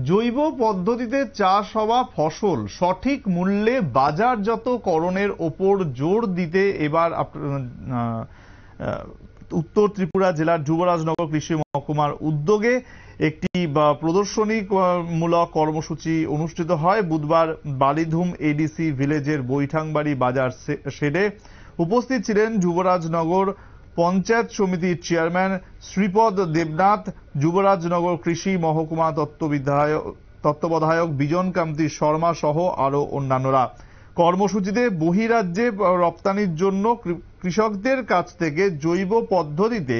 জৈব পদ্ধতিতে চাষ হওয়া ফসল সঠিক মূল্যে বাজারজাতকরণের ওপর জোর দিতে এবার উত্তর ত্রিপুরা জেলার যুবরাজনগর কৃষি মহকুমার উদ্যোগে একটি প্রদর্শনীমূলক কর্মসূচি অনুষ্ঠিত হয় বুধবার বালিধুম এডিসি ভিলেজের বৈঠাংবাড়ি বাজার শেডে। উপস্থিত ছিলেন যুবরাজনগর পঞ্চায়েত সমিতির চেয়ারম্যান শ্রীপদ দেবনাথ, যুবরাজনগর কৃষি মহকুমা তত্ত্বাবধায়ক বিজন কান্তি শর্মা সহ আরো অন্যান্যরা। কর্মসূচিতে বহিরাজ্যে রপ্তানির জন্য কৃষকদের কাছ থেকে জৈব পদ্ধতিতে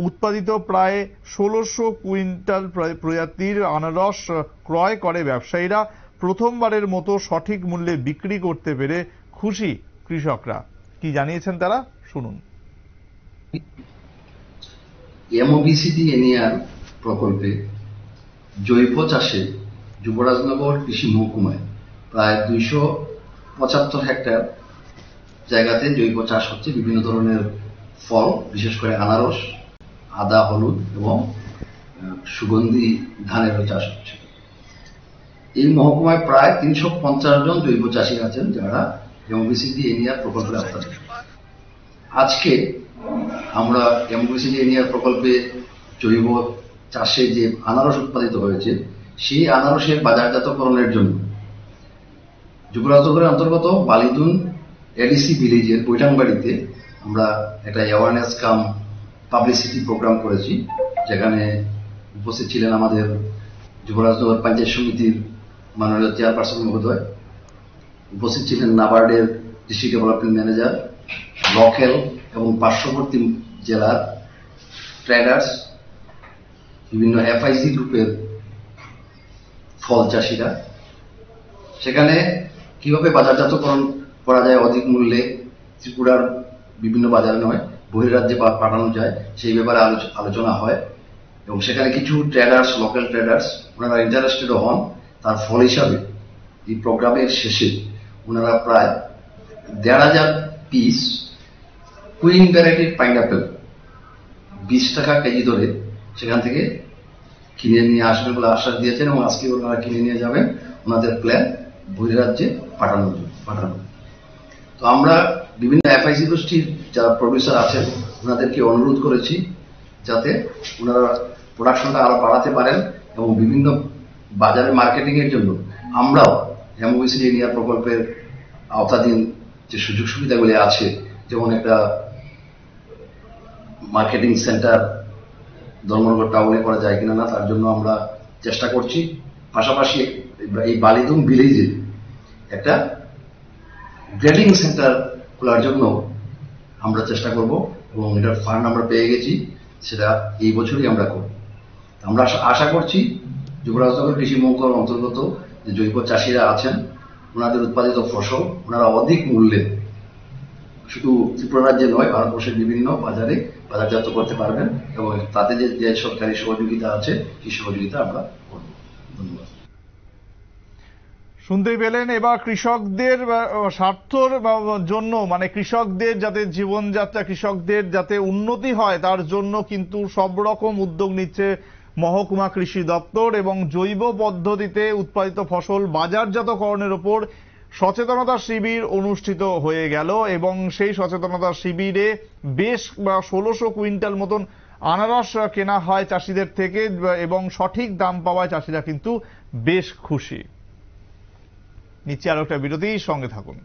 উৎপাদিত প্রায় ১৬০০ কুইন্টাল প্রজাতির আনারস ক্রয় করে ব্যবসায়ীরা। প্রথমবারের মতো সঠিক মূল্যে বিক্রি করতে পেরে খুশি কৃষকরা। কি জানিয়েছেন তারা, শুনুন। এমওবিসিডি এনিআর প্রকল্পে জৈব চাষে যুবরাজনগর কৃষি মহকুমায় প্রায় ২৭৫ হেক্টর জায়গাতে জৈব চাষ হচ্ছে। বিভিন্ন ধরনের ফল, বিশেষ করে আনারস, আদা, হলুদ এবং সুগন্ধি ধানেরও চাষ হচ্ছে। এই মহকুমায় প্রায় ৩৫০ জন জৈব চাষী আছেন যারা এমওবিসিডি এনিআর প্রকল্পের আওতায়। আজকে আমরা এমওবিসিডি এনিআর প্রকল্পে জৈব চাষে যে আনারস উৎপাদিত হয়েছে সেই আনারসের বাজারজাতকরণের জন্য যুবরাজনগরের অন্তর্গত বালিধুম এডিসি ভিলেজের বৈঠাংবাড়িতে আমরা একটা অ্যাওয়ারনেস কাম পাবলিসিটি প্রোগ্রাম করেছি, যেখানে উপস্থিত ছিলেন আমাদের যুবরাজনগর পঞ্চায়েত সমিতির মাননীয় চেয়ারপারসন মহোদয়, উপস্থিত ছিলেন নাবার্ডের ডিস্ট্রিক্ট ডেভেলপমেন্ট ম্যানেজার, লোকাল এবং পার্শ্ববর্তী জেলার ট্রেডার্স, বিভিন্ন এফআইসি গ্রুপের ফল চাষিরা। সেখানে কিভাবে বাজারজাতকরণ করা যায় অধিক মূল্যে, ত্রিপুরার বিভিন্ন বাজারে নয় বহির্রাজ্যে পাঠানো যায়, সেই ব্যাপারে আলোচনা হয়। এবং সেখানে কিছু ট্রেডার্স, লোকাল ট্রেডার্স, ওনারা ইন্টারেস্টেড হন। তার ফল হিসাবে এই প্রোগ্রামের শেষে ওনারা প্রায় ১৫০০ পিস কুইন ভ্যারাইটির পাইনাপেল ২০ টাকা কেজি ধরে সেখান থেকে কিনে নিয়ে আসবেন বলে আশ্বাস দিয়েছেন এবং আজকে ওনারা কিনে নিয়ে যাবেন ওনাদের প্ল্যান বহিরাজ্যে পাঠানো। তো আমরা বিভিন্ন এফআইসি গোষ্ঠীর যারা প্রডিউসার আছেন ওনাদেরকে অনুরোধ করেছি যাতে ওনারা প্রোডাকশনটা আরো বাড়াতে পারেন এবং বিভিন্ন বাজারে মার্কেটিং এর জন্য আমরাও এমওবিসিডি এনিআর প্রকল্পের আওতাধীন যে সুযোগ সুবিধাগুলি আছে, যেমন একটা মার্কেটিং সেন্টার ধর্মনগর টাউনে করা যায় কিনা না তার জন্য আমরা চেষ্টা করছি। পাশাপাশি এই বালিধুম ভিলেজে একটা গ্রেডিং সেন্টার খোলার জন্য আমরা চেষ্টা করব এবং এটার ফান্ড আমরা পেয়ে গেছি, সেটা এই বছরই আমরা করব। আমরা আশা করছি যুবরাজনগর কৃষি মহকুমার অন্তর্গত যে জৈব চাষিরা আছেন ওনাদের উৎপাদিত ফসল ওনারা অধিক মূল্যে শুধু ত্রিপুরা রাজ্যে নয় ভারতবর্ষের বিভিন্ন বাজারে বাজারজাত করতে পারবেন এবং তাতে যে সরকারি সহযোগিতা আছে সেই সহযোগিতা আমরা করব। ধন্যবাদ। শুনতেই পেলেন, এবার কৃষকদের স্বার্থর জন্য, মানে কৃষকদের যাতে জীবনযাত্রা, কৃষকদের যাতে উন্নতি হয় তার জন্য কিন্তু সব রকম উদ্যোগ নিচ্ছে মহকুমা কৃষি দপ্তর এবং জৈব পদ্ধতিতে উৎপাদিত ফসল বাজারজাতকরণের উপর সচেতনতা শিবির অনুষ্ঠিত হয়ে গেল এবং সেই সচেতনতা শিবিরে বেশ ১৬০০ কুইন্টাল মতন আনারস কেনা হয় চাষিদের থেকে এবং সঠিক দাম পাওয়ায় চাষিরা কিন্তু বেশ খুশি। নিচ্ছে আরো একটা বিরতি, সঙ্গে থাকুন।